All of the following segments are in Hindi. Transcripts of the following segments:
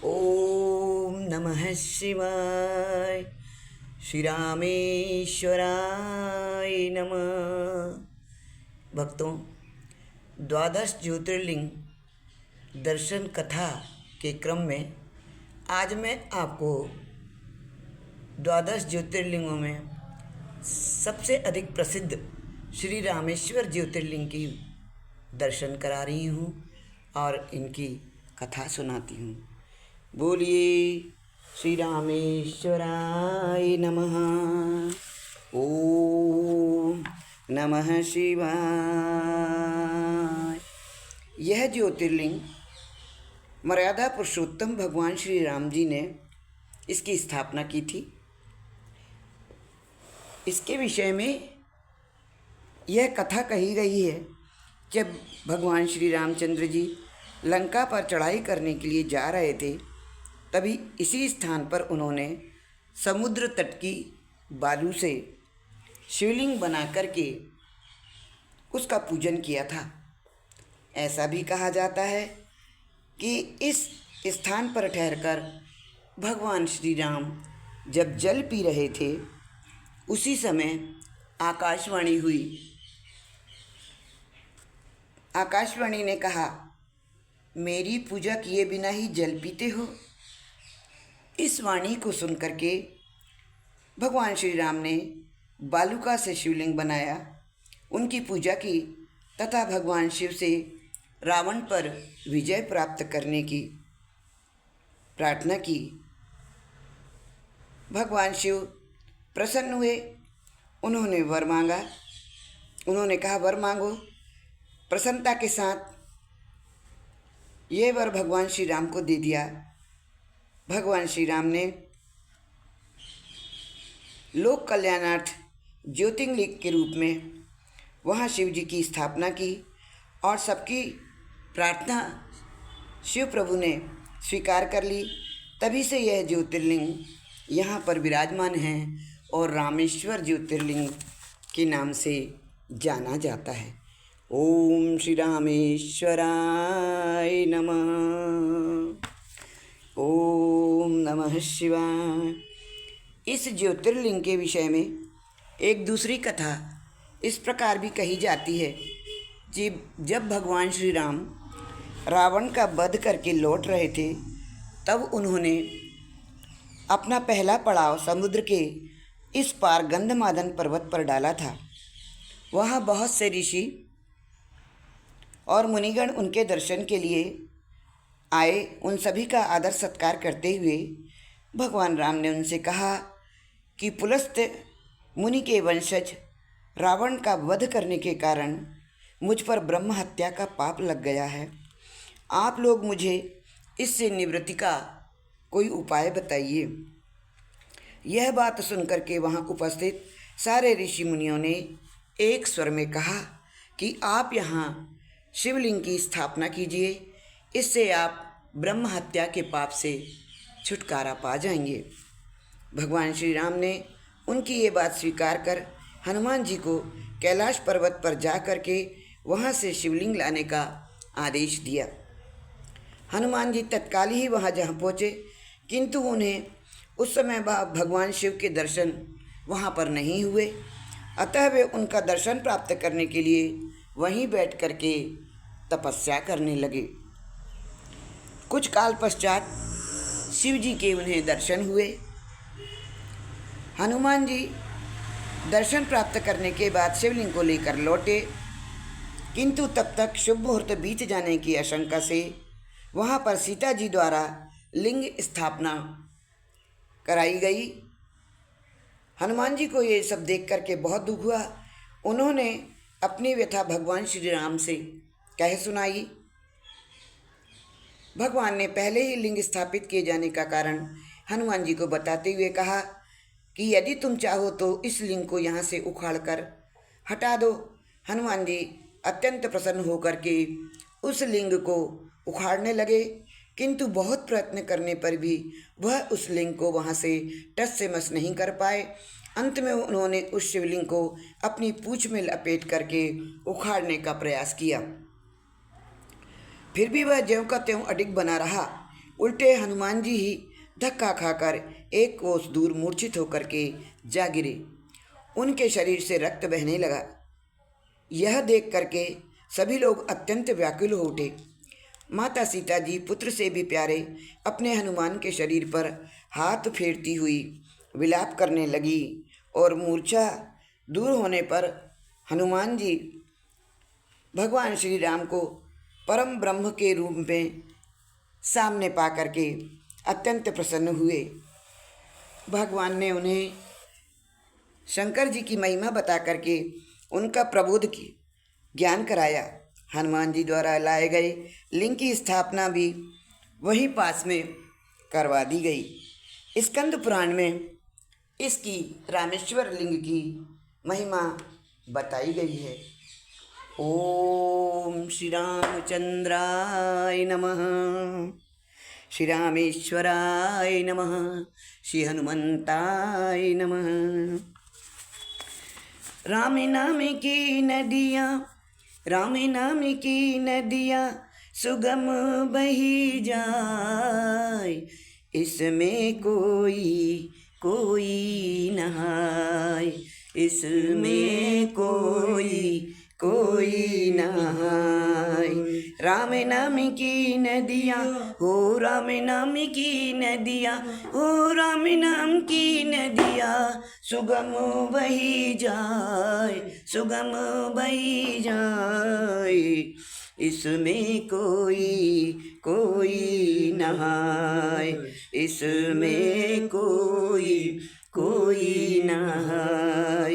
ओम नमः शिवाय। श्री रामेश्वराय नमः। भक्तों, द्वादश ज्योतिर्लिंग दर्शन कथा के क्रम में आज मैं आपको द्वादश ज्योतिर्लिंगों में सबसे अधिक प्रसिद्ध श्री रामेश्वर ज्योतिर्लिंग की दर्शन करा रही हूँ और इनकी कथा सुनाती हूँ। बोलिए श्री रामेश्वराय नमः। ओम नमः शिवाय। यह ज्योतिर्लिंग मर्यादा पुरुषोत्तम भगवान श्री राम जी ने इसकी स्थापना की थी। इसके विषय में यह कथा कही गई है। जब भगवान श्री रामचंद्र जी लंका पर चढ़ाई करने के लिए जा रहे थे, तभी इसी स्थान पर उन्होंने समुद्र तट की बालू से शिवलिंग बना करके उसका पूजन किया था। ऐसा भी कहा जाता है कि इस स्थान पर ठहरकर भगवान श्री राम जब जल पी रहे थे, उसी समय आकाशवाणी हुई। आकाशवाणी ने कहा, मेरी पूजा किए बिना ही जल पीते हो। इस वाणी को सुन करके भगवान श्री राम ने बालूका से शिवलिंग बनाया, उनकी पूजा की तथा भगवान शिव से रावण पर विजय प्राप्त करने की प्रार्थना की। भगवान शिव प्रसन्न हुए, उन्होंने वर मांगा। उन्होंने कहा, वर मांगो। प्रसन्नता के साथ ये वर भगवान श्री राम को दे दिया। भगवान श्री राम ने लोक कल्याणार्थ ज्योतिर्लिंग के रूप में वहाँ शिव जी की स्थापना की और सबकी प्रार्थना शिव प्रभु ने स्वीकार कर ली। तभी से यह ज्योतिर्लिंग यहाँ पर विराजमान है और रामेश्वर ज्योतिर्लिंग के नाम से जाना जाता है। ओम श्री रामेश्वराय नमः। ओम नमः शिवाय। इस ज्योतिर्लिंग के विषय में एक दूसरी कथा इस प्रकार भी कही जाती है कि जब भगवान श्री राम रावण का वध करके लौट रहे थे, तब उन्होंने अपना पहला पड़ाव समुद्र के इस पार गंधमादन पर्वत पर डाला था। वहाँ बहुत से ऋषि और मुनिगण उनके दर्शन के लिए आए। उन सभी का आदर सत्कार करते हुए भगवान राम ने उनसे कहा कि पुलस्त्य मुनि के वंशज रावण का वध करने के कारण मुझ पर ब्रह्म हत्या का पाप लग गया है। आप लोग मुझे इससे निवृत्ति का कोई उपाय बताइए। यह बात सुनकर के वहाँ उपस्थित सारे ऋषि मुनियों ने एक स्वर में कहा कि आप यहाँ शिवलिंग की स्थापना कीजिए, इससे आप ब्रह्म हत्या के पाप से छुटकारा पा जाएंगे। भगवान श्री राम ने उनकी ये बात स्वीकार कर हनुमान जी को कैलाश पर्वत पर जा कर के वहाँ से शिवलिंग लाने का आदेश दिया। हनुमान जी तत्काल ही वहाँ जहाँ पहुँचे, किंतु उन्हें उस समय भगवान शिव के दर्शन वहाँ पर नहीं हुए। अतः वे उनका दर्शन प्राप्त करने के लिए वहीं बैठ कर के तपस्या करने लगे। कुछ काल पश्चात शिव जी के उन्हें दर्शन हुए। हनुमान जी दर्शन प्राप्त करने के बाद शिवलिंग को लेकर लौटे, किंतु तब तक शुभ मुहूर्त बीत जाने की आशंका से वहाँ पर सीता जी द्वारा लिंग स्थापना कराई गई। हनुमान जी को ये सब देख करके बहुत दुख हुआ। उन्होंने अपनी व्यथा भगवान श्री राम से कह सुनाई। भगवान ने पहले ही लिंग स्थापित किए जाने का कारण हनुमान जी को बताते हुए कहा कि यदि तुम चाहो तो इस लिंग को यहाँ से उखाड़ कर हटा दो। हनुमान जी अत्यंत प्रसन्न होकर के उस लिंग को उखाड़ने लगे, किंतु बहुत प्रयत्न करने पर भी वह उस लिंग को वहाँ से टस से मस नहीं कर पाए। अंत में उन्होंने उस शिवलिंग को अपनी पूंछ में लपेट करके उखाड़ने का प्रयास किया। फिर भी वह ज्यों का त्यों अडिग बना रहा, उल्टे हनुमान जी ही धक्का खाकर एक कोस दूर मूर्छित होकर के जा गिरे। उनके शरीर से रक्त बहने लगा। यह देख करके सभी लोग अत्यंत व्याकुल हो उठे। माता सीता जी पुत्र से भी प्यारे अपने हनुमान के शरीर पर हाथ फेरती हुई विलाप करने लगी और मूर्छा दूर होने पर हनुमान जी भगवान श्री राम को परम ब्रह्म के रूप में सामने पा करके अत्यंत प्रसन्न हुए। भगवान ने उन्हें शंकर जी की महिमा बता करके उनका प्रबोध की ज्ञान कराया। हनुमान जी द्वारा लाए गए लिंग की स्थापना भी वहीं पास में करवा दी गई। स्कंद पुराण में इसकी रामेश्वर लिंग की महिमा बताई गई है। ओम श्री रामचंद्राय नमः, श्री रामेश्वराय नमः, श्री हनुमंताय नमः। राम नाम की नदियाँ, राम नाम की नदियाँ सुगम बही जाए, इसमें कोई कोई नहाय, इसमें कोई नहाय। राम नाम की नदियाँ हो, राम नाम की नदियाँ हो, राम नाम की नदियाँ सुगम बही जाए, सुगम बही जाए, इसमें कोई नहाय, इसमें कोई नहाय।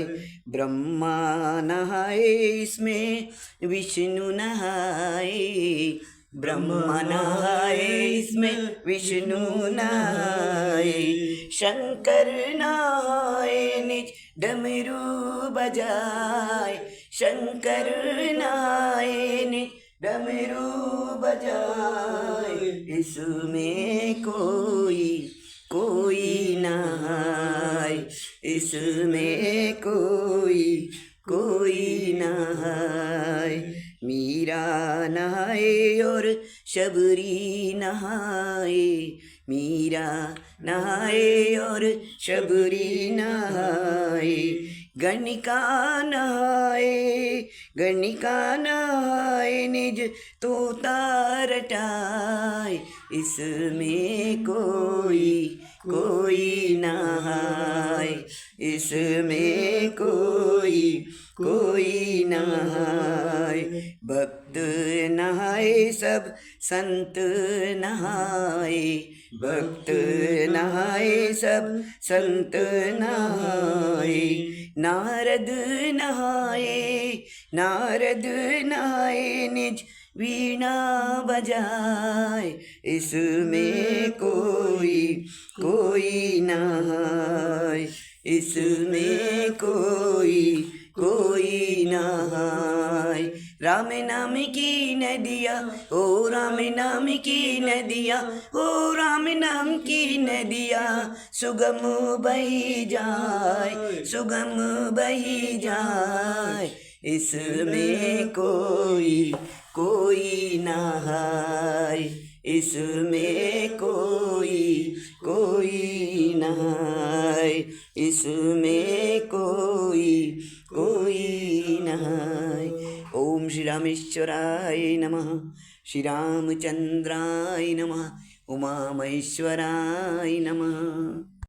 ब्रह्मा नहाए इसमें, विष्णु नहाए, ब्रह्मा नहाए इसमें, विष्णु नहाए, शंकर नहाए निज डमरू बजाए, शंकर नहाए निज डमरू बजाए, इसमें कोई नहाय, इसमें कोई नहाय। मीरा नहाए और शबरी नहाए, मीरा नहाए और शबरी नहाए, गणिका नहाए, गणिका नहाए निज तोता रटाए, इसमें कोई नहाय, इसमें कोई नहाय। भक्त नहाए सब संत नहाए, भक्त नहाए सब संत नहाए, नारद नहाए, नारद नहाए निज वीणा बजाए, इसमें कोई नहाय, इसमें कोई नहाय। राम नाम की नदियाँ ओ, राम नाम की नदियाँ ओ, राम नाम की नदियाँ सुगम बही जाए, सुगम बही जाए, इसमें कोई नहाय, इसमें कोई नहाय, इसमें कोई नहाय। ओम श्री रामेश्वराय नमः, श्री रामचंद्राय नमः, उमा महेश्वराय नमः।